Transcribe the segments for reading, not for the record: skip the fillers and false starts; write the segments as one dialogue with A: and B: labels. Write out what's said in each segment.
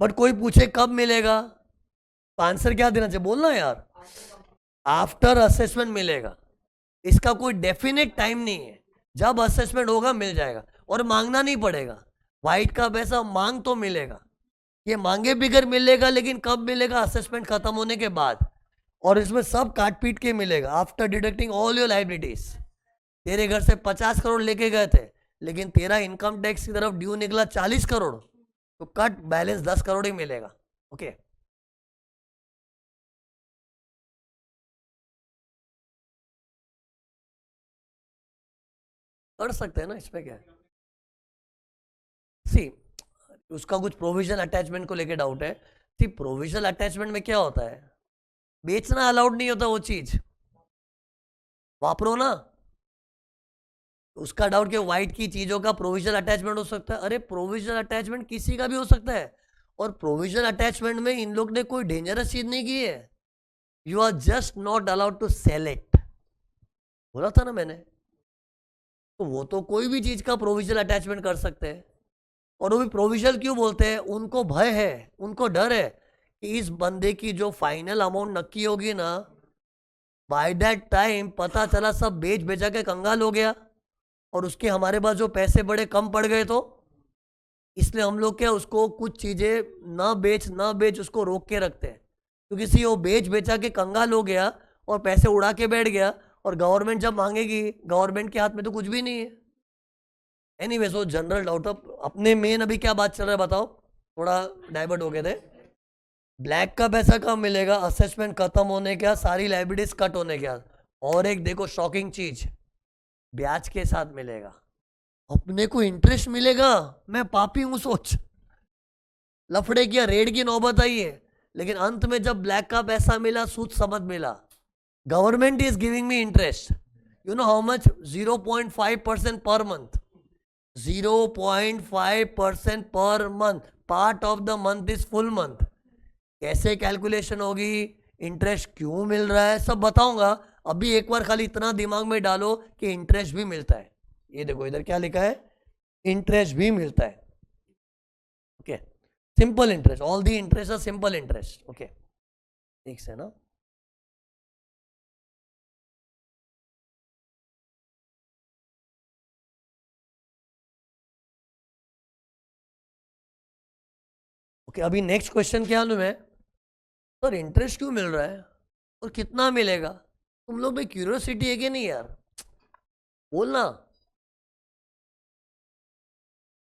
A: But कोई पूछे कब मिलेगा तो आंसर क्या देना चाहिए, बोलना यार, आफ्टर असेसमेंट मिलेगा। इसका कोई डेफिनेट टाइम नहीं है, जब असेसमेंट होगा मिल जाएगा और मांगना नहीं पड़ेगा। वाइट का पैसा मांग तो मिलेगा, ये मांगे बिगर मिलेगा, लेकिन कब मिलेगा, असेसमेंट खत्म होने के बाद। और इसमें सब काट पीट के मिलेगा, after deducting all your liabilities. तेरे घर से 50 करोड़ लेके गए थे, लेकिन तेरा इनकम टैक्स की तरफ ड्यू निकला 40 करोड़, तो कट बैलेंस 10 करोड़ ही मिलेगा। ओके, कर सकते हैं ना, इसमें क्या है। सी, उसका कुछ प्रोविजन अटैचमेंट को लेके डाउट है। सी, प्रोविजनल अटैचमेंट में क्या होता है, बेचना अलाउड नहीं होता, वो चीज वापरो ना। उसका डाउट कि व्हाइट की चीजों का प्रोविजनल अटैचमेंट हो सकता है। अरे प्रोविजनल अटैचमेंट किसी का भी हो सकता है, और प्रोविजनल अटैचमेंट में इन लोग ने कोई डेंजरस चीज नहीं की है। You are just not allowed to sell it, बोला था ना मैंने। तो वो तो कोई भी चीज का प्रोविजनल अटैचमेंट कर सकते हैं। और वो भी प्रोविजनल क्यों बोलते हैं, उनको भय है, उनको डर है कि इस बंदे की जो फाइनल अमाउंट नक्की होगी ना, बाय दैट टाइम पता चला सब बेच बेचा के कंगाल हो गया, और उसके हमारे पास जो पैसे बड़े कम पड़ गए, तो इसलिए हम लोग क्या उसको कुछ चीजें ना बेच उसको रोक के रखते हैं। तो किसी वो बेच बेचा के कंगाल हो गया और पैसे उड़ा के बैठ गया, और गवर्नमेंट जब मांगेगी, गवर्नमेंट के हाथ में तो कुछ भी नहीं है। एनीवे, सो जनरल डाउट। अपने मेन अभी क्या बात चल रहा है बताओ, थोड़ा डाइवर्ट हो गए थे। ब्लैक का पैसा कब मिलेगा, असेसमेंट खत्म होने के बाद, सारी लाइबिलिटीज कट होने के बाद। और एक देखो शॉकिंग चीज, ब्याज के साथ मिलेगा। अपने को इंटरेस्ट मिलेगा, मैं पापी हूं सोच, लफड़े किया, रेड की नौबत आई है, लेकिन अंत में जब ब्लैक का पैसा मिला, सूद समझ मिला, government is giving me interest. You know how much, 0.5% per month, 0.5% per month, part of the month is full month. कैसे कैलकुलेशन होगी, इंटरेस्ट क्यों मिल रहा है, सब बताऊंगा। अभी एक बार खाली इतना दिमाग में डालो कि इंटरेस्ट भी मिलता है। ये देखो इधर क्या लिखा है, इंटरेस्ट भी मिलता है। Okay, simple interest, all the interest are simple interest. Okay, ठीक से ना। ओके, अभी नेक्स्ट क्वेश्चन क्या मालूम है सर, इंटरेस्ट क्यों मिल रहा है और कितना मिलेगा? तुम लोग में क्यूरियोसिटी है कि नहीं यार, बोलना।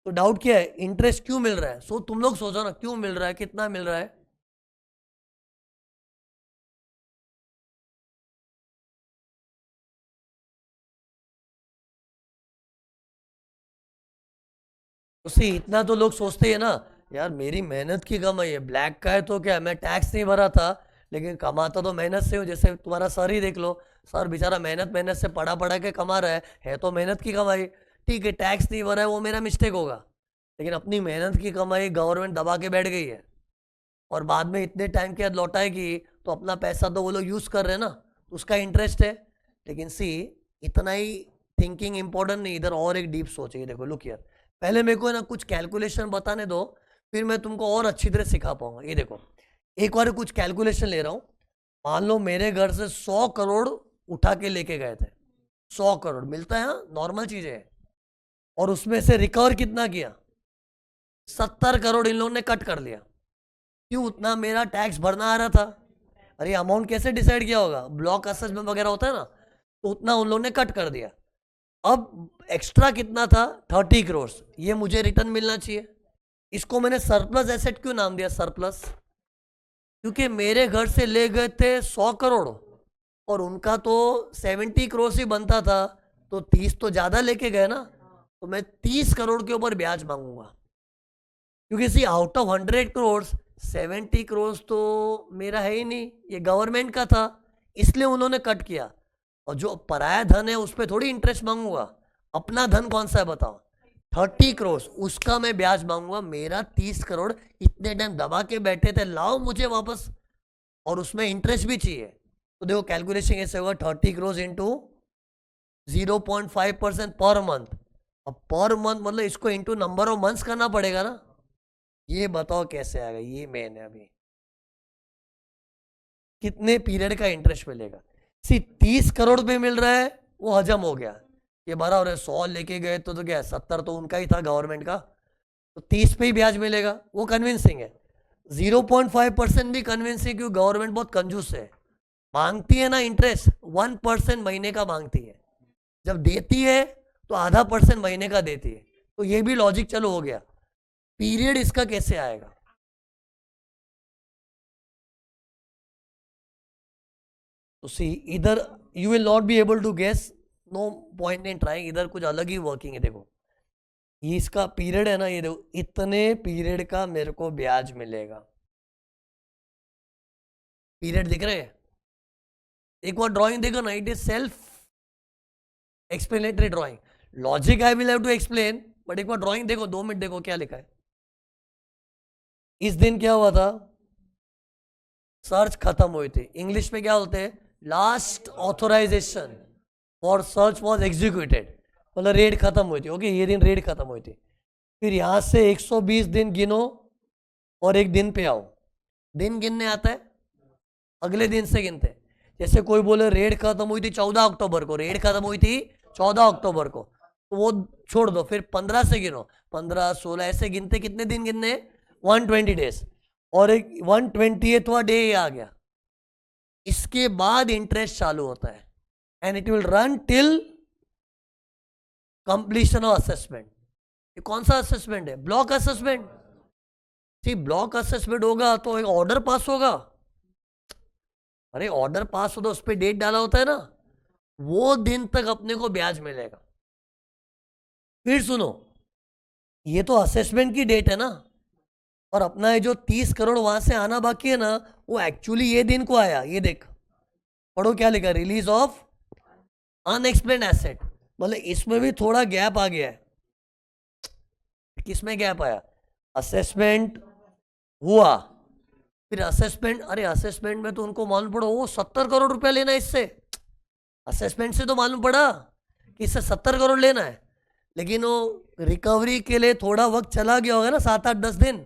A: तो डाउट क्या है, इंटरेस्ट क्यों मिल रहा है? सो तुम लोग सोचो ना, क्यों मिल रहा है, कितना मिल रहा है? तो सी, इतना तो लोग सोचते हैं ना, यार मेरी मेहनत की कमाई है, ब्लैक का है तो क्या, मैं टैक्स नहीं भरा था, लेकिन कमाता तो मेहनत से हूँ। जैसे तुम्हारा सर ही देख लो, सर बेचारा मेहनत मेहनत से पढ़ा पढ़ा के कमा रहा है तो मेहनत की कमाई। ठीक है, टैक्स नहीं भरा है वो मेरा मिस्टेक होगा, लेकिन अपनी मेहनत की कमाई गवर्नमेंट दबा के बैठ गई है, और बाद में इतने टाइम के बाद लौटाएगी, तो अपना पैसा तो वो लोग यूज़ कर रहे हैं ना, तो उसका इंटरेस्ट है। लेकिन सी, इतना ही थिंकिंग इंपॉर्टेंट नहीं, इधर और एक डीप सोच है। देखो लुक हियर, पहले मेरे को ना कुछ कैलकुलेशन बताने दो, फिर मैं तुमको और अच्छी तरह सिखा पाऊंगा। ये देखो, एक बार कुछ कैलकुलेशन ले रहा हूँ। मान लो मेरे घर से 100 करोड़ उठा के लेके गए थे, 100 करोड़ मिलता है, हाँ नॉर्मल चीज़ है। और उसमें से रिकवर कितना किया, 70 करोड़ इन लोगों ने कट कर लिया। क्यों, उतना मेरा टैक्स भरना आ रहा था। अरे अमाउंट कैसे डिसाइड किया होगा, ब्लॉक असेसमेंट वगैरह होता है ना, तो उतना उन लोगों ने कट कर दिया। अब एक्स्ट्रा कितना था, 30 करोड़, ये मुझे रिटर्न मिलना चाहिए। इसको मैंने सरप्लस एसेट क्यों नाम दिया, सरप्लस? क्योंकि मेरे घर से ले गए थे 100 करोड़, और उनका तो 70 करोड़ ही बनता था, तो 30 तो ज्यादा लेके गए ना, तो मैं 30 करोड़ के ऊपर ब्याज मांगूंगा। क्योंकि सी, आउट ऑफ 100 करोड़ 70 करोड़ तो मेरा है ही नहीं, ये गवर्नमेंट का था, इसलिए उन्होंने कट किया। और जो पराया धन है उस पर थोड़ी इंटरेस्ट मांगूंगा, अपना धन कौन सा है बताओ, 30 करोड़, उसका मैं ब्याज मांगूंगा। मेरा 30 करोड़ इतने टाइम दबा के बैठे थे, लाओ मुझे वापस, और उसमें इंटरेस्ट भी चाहिए। तो देखो कैलकुलेशन कैसे होगा, 30 करोड़ इंटू 0.5% पर मंथ। अब पर मंथ मतलब इसको इंटू नंबर ऑफ मंथ्स करना पड़ेगा ना, ये बताओ कैसे आएगा, ये मेन है अभी। कितने पीरियड का इंटरेस्ट मिलेगा? 30 करोड़ रुपए मिल रहा है, वो हजम हो गया। ये बराबर है, 100 लेके गए तो क्या 70 तो उनका ही था गवर्नमेंट का, तो 30 पे ही ब्याज मिलेगा, वो कन्विंसिंग है। 0.5% भी कन्विंसिंग, क्योंकि गवर्नमेंट बहुत कंजूस है, मांगती है ना इंटरेस्ट 1% महीने का मांगती है, जब देती है तो आधा % महीने का देती है। तो ये भी लॉजिक चलो हो गया। पीरियड इसका कैसे आएगा? तो सी इधर you will not be able to guess, no point in trying, इधर कुछ अलग ही वर्किंग है। देखो ये इसका पीरियड है ना, ये देखो इतने पीरियड का मेरे को ब्याज मिलेगा। पीरियड दिख रहे हैं? एक बार ड्राइंग देखो ना, it is self explanatory drawing. Logic I will have to explain, but एक बार ड्राइंग देखो, 2 मिनट देखो क्या लिखा है। इस दिन क्या हुआ था? सर्च खत्म हुई थी। इंग्लिश में क्या बोलते हैं? Last authorisation for search was executed, मतलब रेड खत्म हुई थी। ओके, ये दिन रेड खत्म हुई थी। फिर यहां से 120 दिन गिनो और एक दिन पे आओ। दिन गिनने आता है, अगले दिन से गिनते हैं। जैसे कोई बोले रेड खत्म हुई थी 14 अक्टूबर को, रेड खत्म हुई थी 14 अक्टूबर को, तो वो छोड़ दो, फिर 15 से गिनो, 15, 16 ऐसे गिनते। कितने दिन गिनने? 120 डेज। और एक 120वां डे आ गया, इसके बाद इंटरेस्ट चालू होता है, and it will run till completion of assessment. ये कौन सा असेसमेंट है? Block assessment. ठीक, ब्लॉक असेसमेंट होगा तो एक ऑर्डर पास होगा। अरे ऑर्डर पास होता, उस पर डेट डाला होता है ना, वो दिन तक अपने को ब्याज मिलेगा। फिर सुनो, ये तो असेसमेंट की डेट है ना, और अपना ये जो 30 करोड़ वहां से आना बाकी है ना, वो एक्चुअली ये दिन को आया। ये देख, पढ़ो क्या लिखा, रिलीज ऑफ अनएक्सप्लेन्ड एसेट। मतलब इसमें भी थोड़ा गैप आ गया है। किसमें गैप आया? असेसमेंट हुआ, फिर असेसमेंट, अरे असेसमेंट में तो उनको मालूम पड़ा वो 70 करोड़ रुपया लेना है इससे। असेसमेंट से तो मालूम पड़ा कि इससे 70 करोड़ लेना है, लेकिन वो रिकवरी के लिए थोड़ा वक्त चला गया होगा ना, 7, 8, 10 दिन,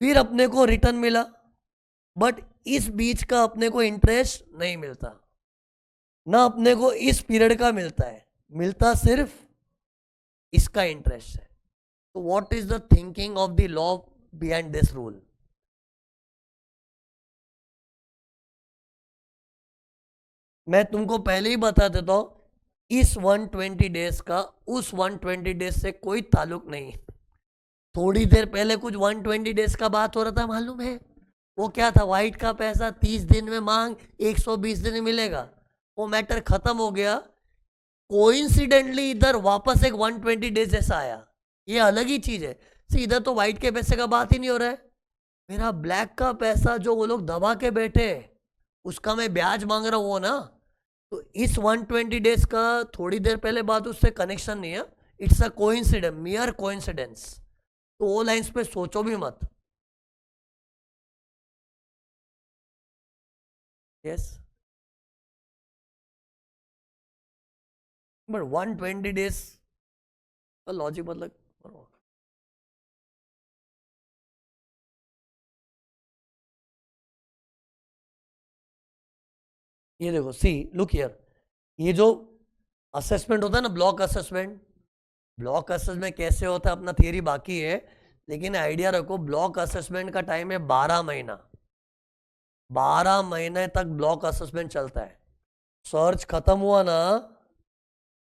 A: फिर अपने को रिटर्न मिला। बट इस बीच का अपने को इंटरेस्ट नहीं मिलता ना, अपने को इस पीरियड का मिलता है, मिलता सिर्फ इसका इंटरेस्ट है। तो what is the thinking of the law behind this rule? मैं तुमको पहले ही बता देता हूं, इस 120 डेज का उस 120 डेज से कोई ताल्लुक नहीं। थोड़ी देर पहले कुछ 120 डेज का बात हो रहा था, मालूम है? वो क्या था? व्हाइट का पैसा 30 दिन में मांग, 120 दिन में मिलेगा, वो मैटर खत्म हो गया। कोइंसिडेंटली इधर वापस एक 120 डेज जैसा आया, ये अलग ही चीज है। इधर तो व्हाइट के पैसे का बात ही नहीं हो रहा है, मेरा ब्लैक का पैसा जो वो लोग दबा के बैठे, उसका मैं ब्याज मांग रहा हूँ वो ना। तो इस 120 डेज का थोड़ी देर पहले बात, उससे कनेक्शन नहीं है। It's a coincidence, मियर coincidence. तो वो लाइंस पे सोचो भी मत। यस, बट 120 डेज का लॉजिक मतलब, ये देखो, सी लुक हियर, ये जो असेसमेंट होता है ना, ब्लॉक असेसमेंट, ब्लॉक असेसमेंट कैसे होता है अपना थियरी बाकी है, लेकिन आइडिया रखो, ब्लॉक असेसमेंट का टाइम है 12 महीना। 12 महीने तक ब्लॉक असेसमेंट चलता है। सर्च खत्म हुआ ना,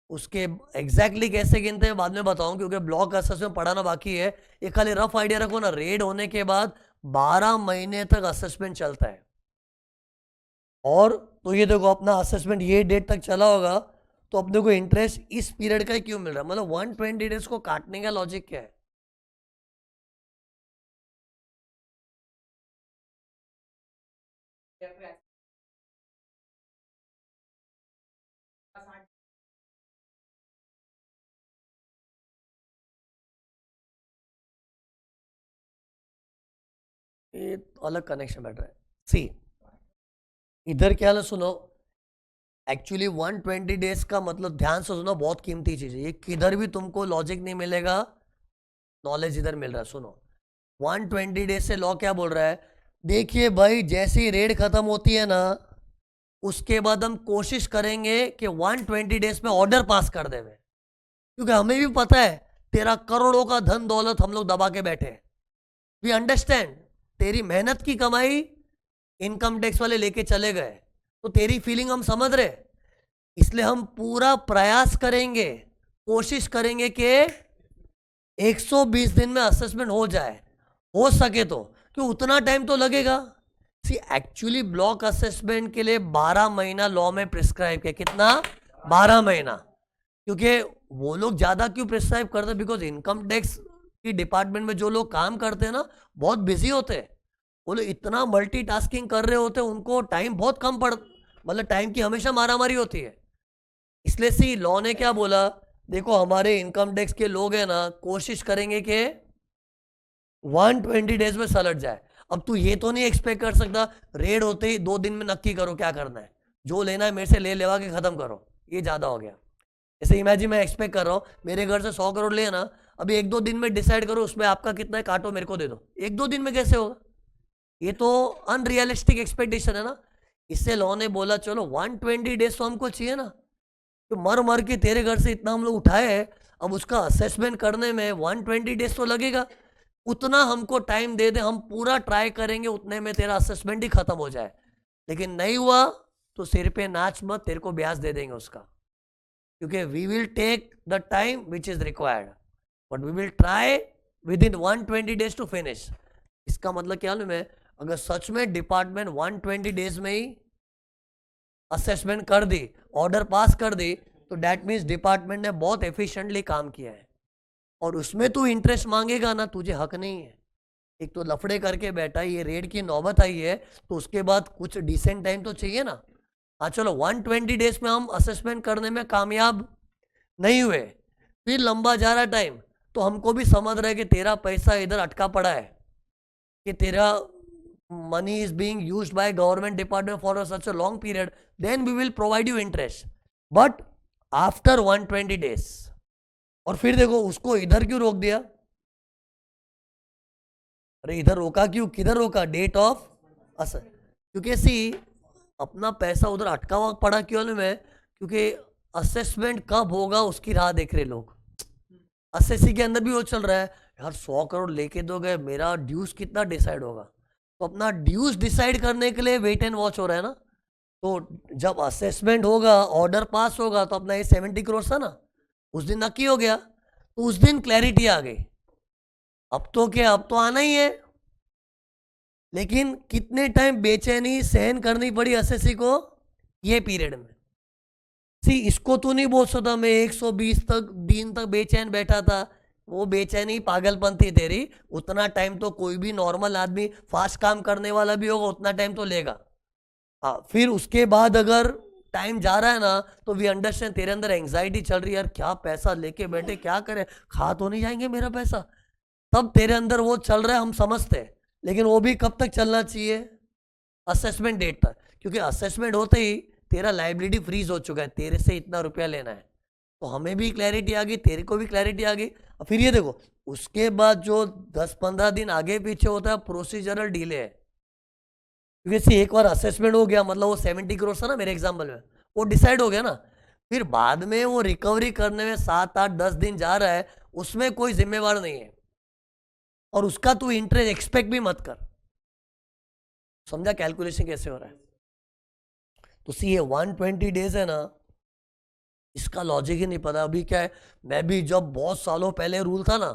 A: उसके एग्जैक्टली कैसे गिनते हैं बाद में बताऊं, क्योंकि ब्लॉक असेसमेंट पढ़ाना बाकी है। ये खाली रफ आइडिया रखो ना, रेड होने के बाद 12 महीने तक असेसमेंट चलता है। और तो ये देखो, अपना असेसमेंट ये डेट तक चला होगा, तो अपने को इंटरेस्ट इस पीरियड का क्यों मिल रहा है? मतलब 120 डेज को काटने का लॉजिक क्या है? ये अलग कनेक्शन बैठ रहा है। सी इधर क्या ना, सुनो, एक्चुअली 120 डेज का मतलब ध्यान से सुनो, बहुत कीमती चीज है ये, किधर भी तुमको लॉजिक नहीं मिलेगा, नॉलेज इधर मिल रहा है। सुनो, 120 डेज से लॉ क्या बोल रहा है, देखिए भाई जैसे ही रेड खत्म होती है ना, उसके बाद हम कोशिश करेंगे कि 120 डेज में ऑर्डर पास कर देवे, क्योंकि हमें भी पता है तेरा करोड़ों का धन दौलत हम लोग दबा के बैठे हैं। वी अंडरस्टैंड, तेरी मेहनत की कमाई इनकम टैक्स वाले लेके चले गए, तो तेरी फीलिंग हम समझ रहे, इसलिए हम पूरा प्रयास करेंगे, कोशिश करेंगे कि 120 दिन में असेसमेंट हो जाए, हो सके तो, क्यों उतना टाइम तो लगेगा। सी एक्चुअली ब्लॉक असेसमेंट के लिए 12 महीना लॉ में प्रिस्क्राइब किया, कितना, 12 महीना। क्योंकि वो लोग ज्यादा क्यों प्रिस्क्राइब करते हैं, बिकॉज इनकम टैक्स की डिपार्टमेंट में जो लोग काम करते हैं ना, बहुत बिजी होते हैं, वो लोग इतना मल्टीटास्किंग कर रहे होते हैं, उनको टाइम बहुत कम पड़, मतलब टाइम की हमेशा मारामारी होती है। इसलिए सी लॉ ने क्या बोला, देखो हमारे इनकम टैक्स के लोग हैं ना, कोशिश करेंगे कि 120 डेज में सलट जाए। अब तू ये तो नहीं एक्सपेक्ट कर सकता रेड होते ही 2 दिन में नक्की करो क्या करना है, जो लेना है मेरे से ले लेवा के खत्म करो, ये ज्यादा हो गया। जैसे इमेजिन मैं एक्सपेक्ट कर रहा हूँ मेरे घर से 100 करोड़ ले ना, अभी 1-2 दिन में डिसाइड करो उसमें आपका कितना है, काटो मेरे को दे दो, 1-2 दिन में कैसे होगा, ये तो अनरियलिस्टिक एक्सपेक्टेशन है ना। इससे लॉ ने बोला चलो 120 डेज तो हमको चाहिए ना, तो मर मर के तेरे घर से इतना हम लोग उठाए हैं, अब उसका असेसमेंट करने में 120 डेज तो लगेगा, उतना हमको टाइम दे दे, हम पूरा ट्राई करेंगे उतने में तेरा असेसमेंट ही खत्म हो जाए। लेकिन नहीं हुआ तो सिर पे नाच मत, तेरे को ब्याज दे देंगे उसका, क्योंकि we will take the time which is required, but we will try within 120 days to finish. इसका मतलब क्या है, मैं अगर सच में डिपार्टमेंट 120 डेज में ही असेसमेंट कर दी, ऑर्डर पास कर दी, तो डैट मीन्स डिपार्टमेंट ने बहुत एफिशिएंटली काम किया है। और उसमें तू इंटरेस्ट मांगेगा ना, तुझे हक नहीं है। एक तो लफड़े करके बैठा, ये रेड की नौबत आई है, तो उसके बाद कुछ डिसेंट टाइम तो चाहिए ना। हाँ चलो 120 डेज में हम असेसमेंट करने में कामयाब नहीं हुए, फिर लंबा जा रहा टाइम, तो हमको भी समझ रहे कि तेरा पैसा इधर अटका पड़ा है, कि तेरा money is being used by government department for such a long period, then we will provide you interest, but after 120 days। और फिर देखो उसको इधर क्यों रोक दिया, अरे इधर रोका क्यों, किधर रोका, डेट ऑफ असर, क्योंकि सी अपना पैसा उधर अटका हुआ पड़ा क्यों में, क्योंकि असेसमेंट कब होगा उसकी राह देख रहे लोग। असेसी के अंदर भी वो चल रहा है, यार 100 करोड़ लेके दोगे, मेरा ड्यूज कितना डिसाइड होगा, तो अपना ड्यूज डिसाइड करने के लिए वेट एंड वॉच हो रहा है ना। तो जब असेसमेंट होगा, ऑर्डर पास होगा, तो अपना ये 70 करोड़ था ना, उस दिन नक्की हो गया, तो उस दिन क्लैरिटी आ गई। अब तो क्या, अब तो आना ही है, लेकिन कितने टाइम बेचैनी सहन करनी पड़ी असेसी को, ये पीरियड में। सी इसको तो नहीं बोल सकता मैं 120 तक दिन तक बेचैन बैठा था, वो बेचैनी पागलपन थी तेरी, उतना टाइम तो कोई भी नॉर्मल आदमी फास्ट काम करने वाला भी होगा उतना टाइम तो लेगा। हाँ फिर उसके बाद अगर टाइम जा रहा है ना, तो वी अंडरस्टैंड तेरे अंदर एंग्जाइटी चल रही है, यार क्या पैसा लेके बैठे, क्या करें, खा तो नहीं जाएंगे मेरा पैसा, तब तेरे अंदर वो चल रहा है, हम समझते हैं। लेकिन वो भी कब तक चलना चाहिए, असेसमेंट डेट तक, क्योंकि असेसमेंट होते ही तेरा लाइबिलिटी फ्रीज हो चुका है, तेरे से इतना रुपया लेना है, तो हमें भी क्लैरिटी आ गई, तेरे को भी क्लैरिटी आ गई। और फिर ये देखो उसके बाद जो 10-15 दिन आगे पीछे होता है प्रोसीजरल डिले है, क्योंकि एक बार असेसमेंट हो गया, मतलब वो 70 करोड़ था ना मेरे एग्जाम्पल में, वो डिसाइड हो गया ना, फिर बाद में वो रिकवरी करने में 7-8-10 दिन जा रहा है, उसमें कोई जिम्मेवार नहीं है, और उसका तू इंटरेस्ट एक्सपेक्ट भी मत कर। समझा कैलकुलेशन कैसे हो रहा है। तो सी ये 120 डेज है ना, इसका लॉजिक ही नहीं पता। अभी क्या है, मैं भी जब बहुत सालों पहले रूल था ना,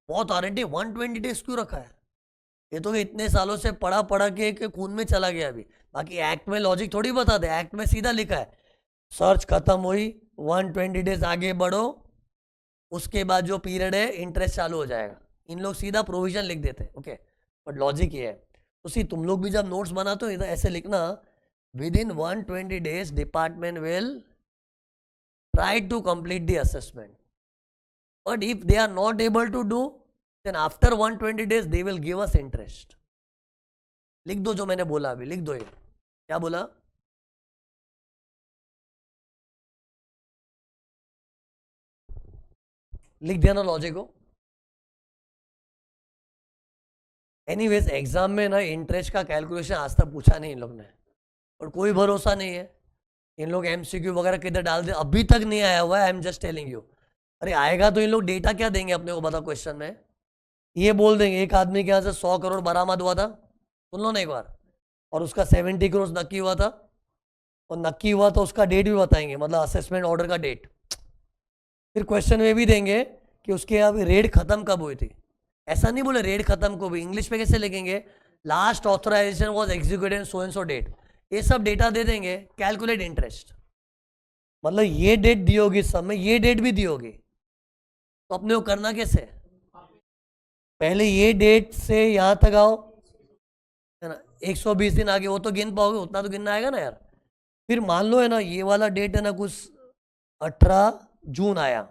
A: बहुत आरएनटी 120 डेज क्यों रखा है, ये तो इतने सालों से पढ़ा पढ़ा के खून में चला गया अभी। बाकी एक्ट में लॉजिक थोड़ी बता दे, एक्ट में सीधा लिखा है सर्च खत्म हुई 120 डेज आगे बढ़ो, उसके बाद जो पीरियड है इंटरेस्ट चालू हो जाएगा, इन लोग सीधा प्रोविजन लिख देते हैं, ओके। बट लॉजिक ये है, तो सी तुम लोग भी जब नोट्स बनाते हो इधर ऐसे लिखना, with in 120 days department will try to complete the assessment, but if they are not able to do, then after 120 days they will give us interest। लिख दो जो मैंने बोला, अभी लिख दो, ये क्या बोला, लिख दिया ना लॉजिक को। एनीवेज एग्जाम में ना इंटरेस्ट का कैलकुलेशन आज तक पूछा नहीं इन लोग ने, और कोई भरोसा नहीं है। इन लोग एमसीक्यू वगैरह किधर डाल दे, अभी तक नहीं आया हुआ है। I am just telling you. अरे आएगा तो इन लोग डेटा क्या देंगे अपने को, बताओ क्वेश्चन में। ये बोल देंगे एक आदमी के यहाँ से 100 करोड़ बरामद हुआ था, सुन लो ना एक बार, और उसका 70 करोड़ नक्की हुआ था, और नक्की हुआ तो उसका डेट भी बताएंगे, मतलब असेसमेंट ऑर्डर का डेट। फिर क्वेश्चन में भी देंगे कि उसके अब रेड खत्म कब हुई थी। ऐसा नहीं बोले रेड खत्म को भी, इंग्लिश में कैसे लिखेंगे, last authorisation was executed so and so date. ये सब डेटा दे देंगे, कैलकुलेट इंटरेस्ट, मतलब ये डेट दी होगी सब में, ये डेट भी दी होगी, तो अपने को करना कैसे, पहले ये डेट से यहां तक आओ, है ना, 120 दिन आगे, वो तो गिन पाओगे, उतना तो गिनना आएगा ना यार। फिर मान लो है ना ये वाला डेट है ना कुछ 18 जून आया,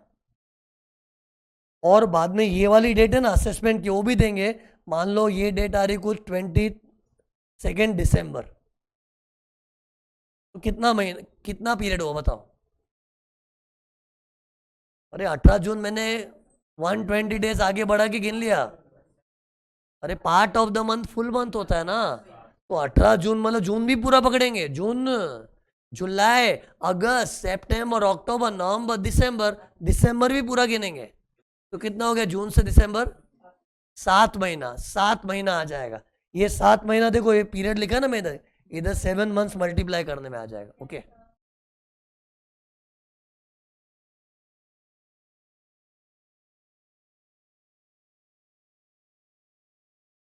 A: और बाद में ये वाली डेट है ना असेसमेंट की, वो भी देंगे। मान लो ये डेट आ रही कुछ 22 दिसंबर, तो कितना महीना, कितना पीरियड हुआ बताओ। अरे 18 जून मैंने 120 डेज आगे बढ़ा के गिन लिया। अरे part of the month full month होता है ना, तो 18 जून मतलब जून भी पूरा पकड़ेंगे, जून जुलाई अगस्त सितंबर अक्टूबर नवंबर दिसंबर, दिसंबर भी पूरा गिनेंगे। तो कितना हो गया जून से दिसंबर, 7 महीना, 7 महीना आ जाएगा। ये 7 महीना देखो, ये पीरियड लिखा ना मैंने, इधर 7 मंथ्स मल्टीप्लाई करने में आ जाएगा। ओके,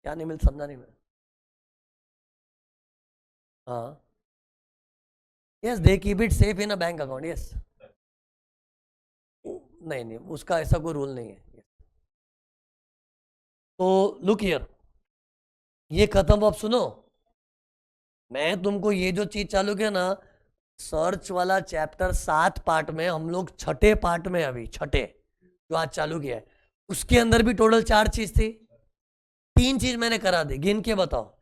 A: क्या नहीं मिल, समझा नहीं मैं। हाँ, yes they keep it safe in a bank account, yes. नहीं नहीं, उसका ऐसा कोई रूल नहीं है। तो लुक हियर, ये खत्म। अब सुनो, मैं तुमको ये जो चीज चालू किया ना, सर्च वाला चैप्टर 7 पार्ट में, हम लोग छठे पार्ट में, अभी छठे जो आज चालू किया है, उसके अंदर भी टोटल 4 चीज थी। 3 चीज मैंने करा दी, गिन के बताओ।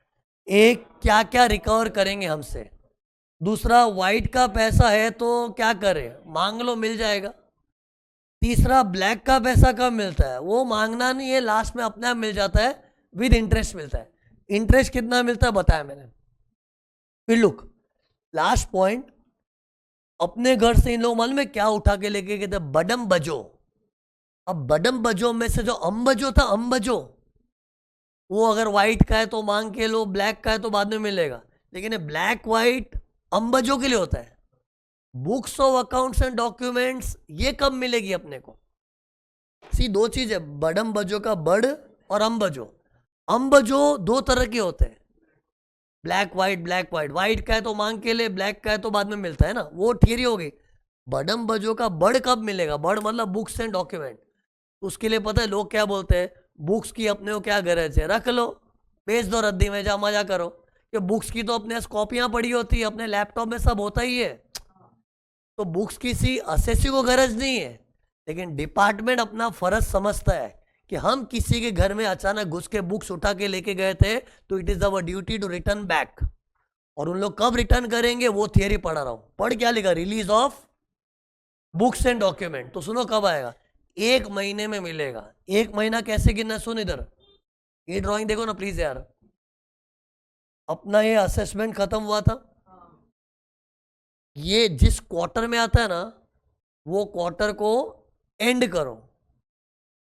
A: एक, क्या क्या रिकवर करेंगे हमसे। दूसरा, वाइट का पैसा है तो क्या करे, मांग लो मिल जाएगा। तीसरा, ब्लैक का पैसा कब मिलता है, वो मांगना नहीं है, लास्ट में अपने आप मिल जाता है, विद इंटरेस्ट मिलता है। इंटरेस्ट कितना मिलता है बताया मैंने। फिर लुक, लास्ट पॉइंट, अपने घर से इन लोग मालूम है क्या उठा के लेके गए थे, बडम बजो। अब बडम बजो में से जो अम्बजो था, अम्बजो, वो अगर व्हाइट का है तो मांग के लो, ब्लैक का है तो बाद में मिलेगा, लेकिन ब्लैक व्हाइट अम्बजो के लिए होता है। Books of accounts and documents ये कब मिलेगी अपने को। सी, 2 चीज है, बडम बजो का बड़ और अम्बजो। अम्बजो 2 तरह के होते हैं, black white, black white, white का है तो मांग के लिए, ब्लैक का है तो बाद में मिलता है ना, वो थियरी हो गई। बडम बजो का बड़ कब मिलेगा, बड़ मतलब बुक्स एंड डॉक्यूमेंट। उसके लिए पता है लोग क्या बोलते हैं, बुक्स की अपने को क्या गरज है, रख लो, बेच दो रद्दी में, जा मजा करो। कि बुक्स की तो अपने कॉपियां पड़ी होती है, अपने लैपटॉप में सब होता ही है, तो बुक्स की सी असेसी को गरज नहीं है। लेकिन डिपार्टमेंट अपना फर्ज समझता है कि हम किसी के घर में अचानक घुस के बुक्स उठा के लेके गए थे, तो it is our duty to return back. और उन लोग कब रिटर्न करेंगे वो थियरी पढ़ा रहा हूं। पढ़ क्या लिखा, release of books and document. तो सुनो कब आएगा, 1 महीने में मिलेगा। 1 महीना कैसे गिनना, सुन इधर, ये ड्राइंग देखो ना प्लीज यार। अपना ये असेसमेंट खत्म हुआ था, ये जिस क्वार्टर में आता है ना, वो क्वार्टर को एंड करो,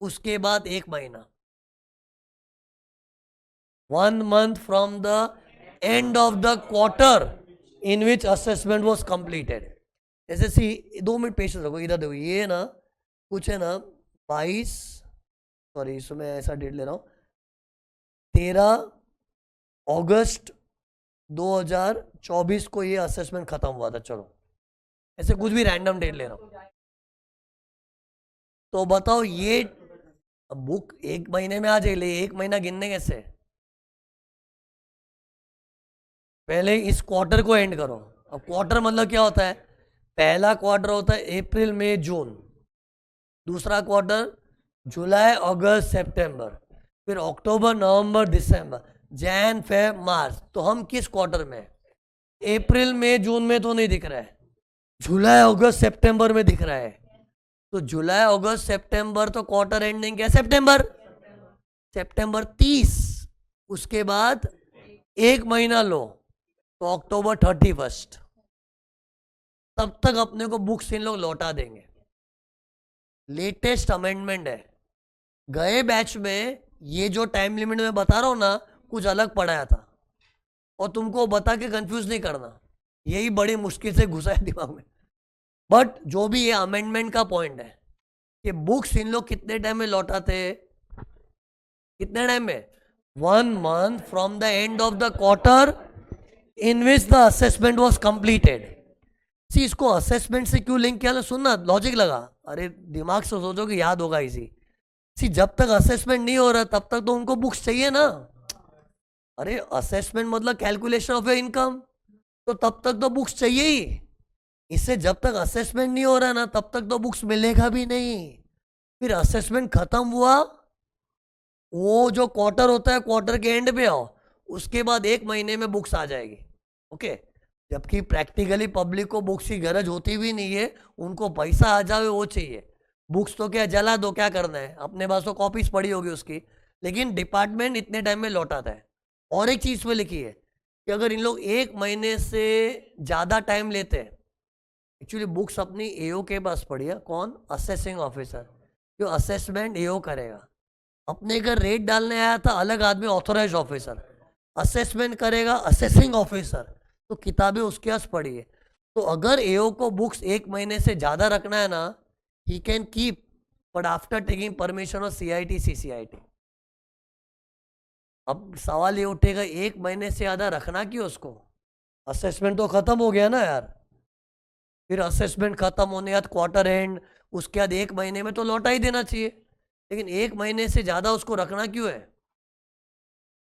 A: उसके बाद 1 महीना, 1 month from the end of the quarter in which assessment was completed. जैसे सी, 2 मिनट पेशेंस रखो, इधर देखो, ये ना कुछ है ना 22, सॉरी इसमें ऐसा डेट ले रहा हूँ, 13 अगस्त 2024 को ये असेसमेंट खत्म हुआ था। चलो ऐसे कुछ भी रैंडम डेट ले रहा हूँ, तो बताओ ये बुक 1 महीने में आ जाएगी, 1 महीना गिनने कैसे, पहले इस क्वार्टर को एंड करो। अब क्वार्टर मतलब क्या होता है, पहला क्वार्टर होता है अप्रैल मई जून, दूसरा क्वार्टर जुलाई अगस्त सितंबर, फिर अक्टूबर नवंबर दिसंबर, जैन फेब मार्च। तो हम किस क्वार्टर में, अप्रैल मई जून में तो नहीं दिख रहा है, जुलाई अगस्त सितंबर में दिख रहा है। तो जुलाई अगस्त सितंबर तो क्वार्टर एंडिंग क्या, सितंबर, सितंबर 30, उसके बाद 1 महीना लो तो October 31, तब तक अपने को बुक्स इन लोग लौटा देंगे। लेटेस्ट अमेंडमेंट है। गए बैच में ये जो टाइम लिमिट में बता रहा हूं ना, कुछ अलग पढ़ाया था, और तुमको बता के कंफ्यूज नहीं करना, यही बड़ी मुश्किल से घुसा है दिमाग में। बट जो भी ये अमेंडमेंट का पॉइंट है कि बुक्स इन लोग कितने टाइम में लौटाते हैं, कितने टाइम में, 1 month from the end of the quarter in which the assessment was completed. See, इसको असेसमेंट से क्यों लिंक किया ना, सुनना लॉजिक लगा, अरे दिमाग से सोचो कि याद होगा इसी। सी, जब तक असेसमेंट नहीं हो रहा तब तक तो उनको बुक्स चाहिए ना। अरे असेसमेंट मतलब कैलकुलेशन ऑफ योर इनकम, तो तब तक तो बुक्स चाहिए ही। इससे जब तक असेसमेंट नहीं हो रहा ना तब तक तो बुक्स मिलेगा भी नहीं। फिर असेसमेंट खत्म हुआ, वो जो क्वार्टर होता है क्वार्टर के एंड पे आओ, उसके बाद 1 महीने में बुक्स आ जाएगी। ओके, जबकि प्रैक्टिकली पब्लिक को बुक्स की गरज होती भी नहीं है, उनको पैसा आ जाए वो चाहिए। बुक्स तो क्या जला दो, क्या करना है, अपने पास तो कॉपीज पड़ी होगी उसकी, लेकिन डिपार्टमेंट इतने टाइम में लौटाता है। और एक चीज में लिखी है कि अगर इन लोग 1 महीने से ज़्यादा टाइम लेते हैं, एक्चुअली बुक्स अपनी एओ के पास पड़ी है, कौन, असेसिंग ऑफिसर, जो असेसमेंट एओ करेगा। अपने घर रेट डालने आया था अलग आदमी, ऑथोराइज ऑफिसर, असेसमेंट करेगा असेसिंग ऑफिसर, तो किताबें उसके पास पड़ी है। तो अगर एओ को बुक्स 1 महीने से ज़्यादा रखना है ना, he can keep, but after taking permission of CIT CCIT। अब सवाल ये उठेगा 1 महीने से ज़्यादा रखना क्यों उसको, असेसमेंट तो खत्म हो गया ना यार। फिर असेसमेंट खत्म होने के बाद क्वार्टर एंड, उसके बाद 1 महीने में तो लौटा ही देना चाहिए, लेकिन 1 महीने से ज़्यादा उसको रखना क्यों है।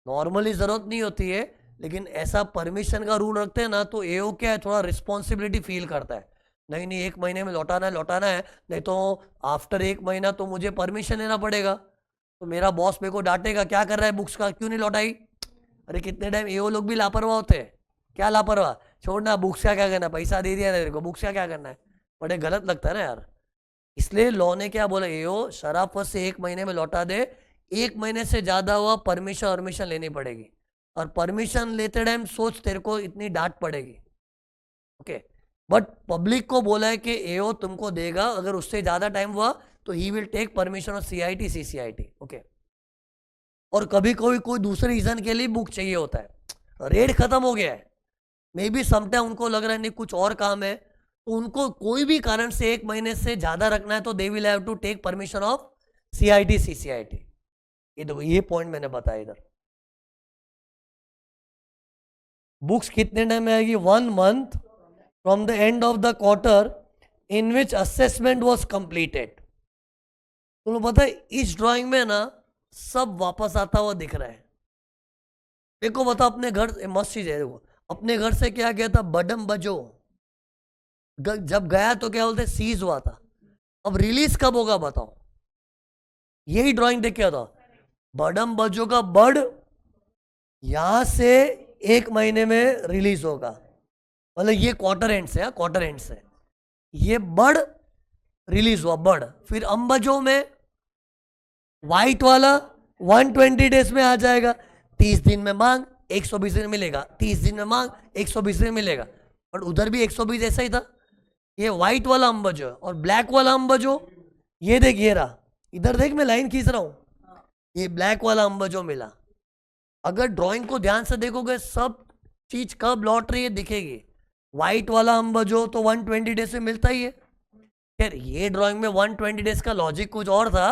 A: नॉर्मली ज़रूरत नहीं होती है, लेकिन ऐसा परमिशन का रूल रखते हैं ना तो एओ क्या है, थोड़ा रिस्पॉन्सिबिलिटी फील करता है, नहीं नहीं 1 महीने में लौटाना है, लौटाना है, नहीं तो आफ्टर 1 महीना तो मुझे परमिशन लेना पड़ेगा, तो मेरा बॉस मेरे को डांटेगा, क्या कर रहा है बुक्स का, क्यों नहीं लौटाई। अरे कितने टाइम एओ लोग भी लापरवाह होते हैं। क्या लापरवाह, छोड़ना, बुक्स का क्या करना है, पैसा दे दिया तेरे को, बुक्स का क्या करना है, बड़े गलत लगता है ना यार। इसलिए लॉ ने क्या बोला, एओ शराफत से 1 महीने में लौटा दे, 1 महीने से ज्यादा हुआ परमिशन लेनी पड़ेगी, और परमिशन लेते टाइम सोच तेरे को इतनी डांट पड़ेगी। ओके, बट पब्लिक को बोला है कि एओ तुमको देगा, अगर उससे ज्यादा टाइम हुआ तो he will take permission of CIT CCIT। Okay, और कभी कोई दूसरे रीजन के लिए बुक चाहिए होता है, रेट खत्म हो गया है, मे बी समटाइम उनको लग रहा है नहीं कुछ और काम है, तो उनको कोई भी कारण से 1 महीने से ज्यादा रखना है तो they will have to take permission of CIT CCIT। ये देखो, ये पॉइंट मैंने बताया इधर। बुक्स कितने टाइम में आएगी, 1 month from the end of the quarter in which assessment was completed. तुम्हें पता है इस ड्राइंग में ना सब वापस आता हुआ दिख रहा है। देखो बता, अपने घर, मस्त चीज है, देखो अपने घर से क्या गया था, बडम बजो, जब गया तो क्या बोलते, सीज हुआ था, अब रिलीज कब होगा बताओ। यही ड्राइंग देख के था, बडम बजो का बर्ड यहां से 1 महीने में रिलीज होगा, मतलब ये क्वार्टर एंड से, क्वार्टर एंड से ये बर्ड रिलीज हुआ, बर्ड, फिर अंबजो में व्हाइट वाला 120 डेज में आ जाएगा, 30 दिन में मांग 120 दिन मिलेगा, 30 दिन में मांग 120 दिन मिलेगा, और उधर भी 120 ऐसा ही था। ये व्हाइट वाला अंबजो और ब्लैक वाला अंबजो, ये देख, ये रहा, इधर देख मैं लाइन खींच रहा हूं, ये ब्लैक वाला अंबजो मिला। अगर ड्राइंग को ध्यान से देखोगे सब चीज कब लौट रही है दिखेगी। व्हाइट वाला अंबजो तो 120 डेज में मिलता ही है। खैर ये ड्राइंग में 120 डेज का लॉजिक कुछ और था,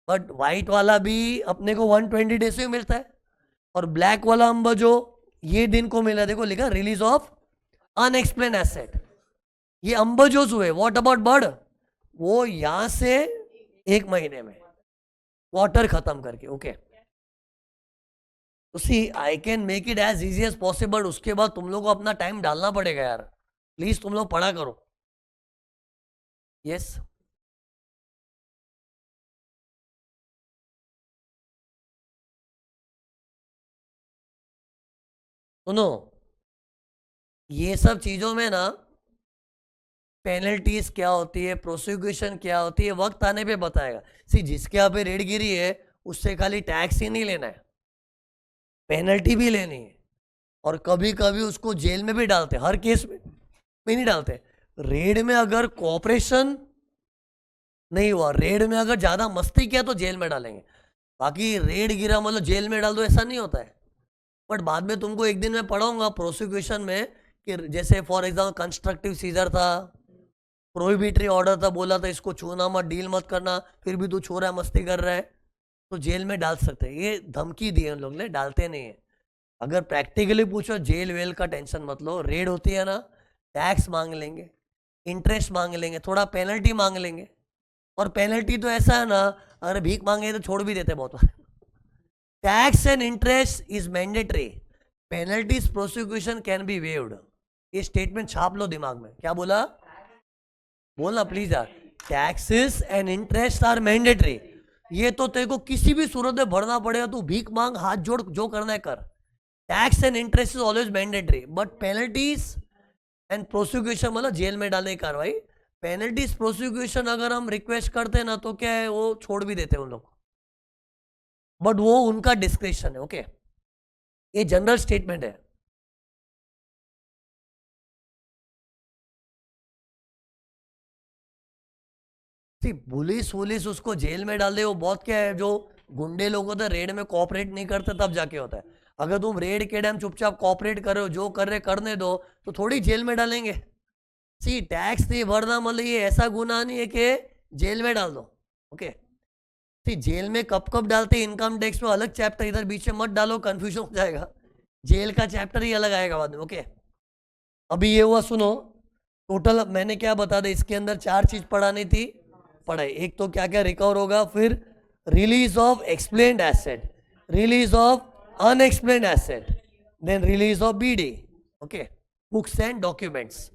A: बट व्हाइट वाला भी अपने को 120 डेज में मिलता है, और ब्लैक वाला अंबजो ये दिन को मिला, देखो लिखा रिलीज ऑफ अनएक्सप्लेन एसेट, ये अंबजोज हुए। व्हाट अबाउट बर्ड, वो यहां से 1 महीने में क्वार्टर खत्म करके। ओके, तो see I can make it as easy as possible, उसके बाद तुम लोग को अपना टाइम डालना पड़ेगा यार, प्लीज तुम लोग पढ़ा करो। यस, सुनो, ये सब चीजों में ना पेनल्टीज क्या होती है, प्रोसिक्यूशन क्या होती है, वक्त आने पे बताएगा। सी जिसके यहाँ पे रेड गिरी है उससे खाली टैक्स ही नहीं लेना है, पेनल्टी भी लेनी है, और कभी कभी उसको जेल में भी डालते हैं, हर केस में नहीं डालते। रेड में अगर कोऑपरेशन नहीं हुआ, रेड में अगर ज़्यादा मस्ती किया तो जेल में डालेंगे, बाकी रेड गिरा मतलब जेल में डाल दो ऐसा नहीं होता है। बट बाद में तुमको एक दिन मैं पढ़ाऊंगा प्रोसिक्यूशन में कि जैसे फॉर एग्जाम्पल कंस्ट्रक्टिव सीजर था, प्रोहिबिटरी ऑर्डर था, बोला था इसको छूना मत, डील मत करना, फिर भी तू छू रहा है, मस्ती कर रहा है, तो जेल में डाल सकते हैं। ये धमकी दी है उन लोग ने, डालते नहीं है। अगर प्रैक्टिकली पूछो जेल वेल का टेंशन मत लो, रेड होती है ना, टैक्स मांग लेंगे, इंटरेस्ट मांग लेंगे, थोड़ा पेनल्टी मांग लेंगे। और पेनल्टी तो ऐसा है ना, अगर भीख मांगे तो छोड़ भी देते बहुत बार। Tax and interest is mandatory, penalties prosecution can be waived. ये स्टेटमेंट छाप लो दिमाग में। क्या बोला? बोलना प्लीज यार। Taxes and interest are mandatory, ये तो तेरे को किसी भी सूरत में भरना पड़ेगा, तू भीख मांग, हाथ जोड़, जो करना है कर। Tax and interest is always mandatory, but penalties and prosecution मतलब जेल में डालने की कार्रवाई, पेनल्टीज प्रोसिक्यूशन अगर हम रिक्वेस्ट करते हैं ना तो क्या है, वो छोड़ भी देते हैं उन लोग, बट वो उनका डिस्क्रिप्शन है। ओके, ये जनरल स्टेटमेंट है। पुलिस वुलिस उसको जेल में डाल दे, वो बहुत क्या है, जो गुंडे लोग होते हैं रेड में कोऑपरेट नहीं करते तब जाके होता है। अगर तुम रेड के टाइम चुपचाप कोऑपरेट कर रहे हो, जो कर रहे करने दो, तो थोड़ी जेल में डालेंगे। टैक्स नहीं भरना मतलब ये ऐसा गुनाह नहीं है कि जेल में डाल दो। ओके, जेल में कब कब डालते, इनकम टैक्स में अलग चैप्टर, इधर बीच में मत डालो, कंफ्यूजन हो जाएगा, जेल का चैप्टर ही अलग आएगा बाद में। ओके, अभी ये हुआ, सुनो टोटल मैंने क्या बता दिया, इसके अंदर 4 चीज पढ़ानी थी, पढ़ाई। एक तो क्या क्या रिकवर होगा, फिर release of explained asset, release of unexplained asset, then release of BD. Okay, books and documents.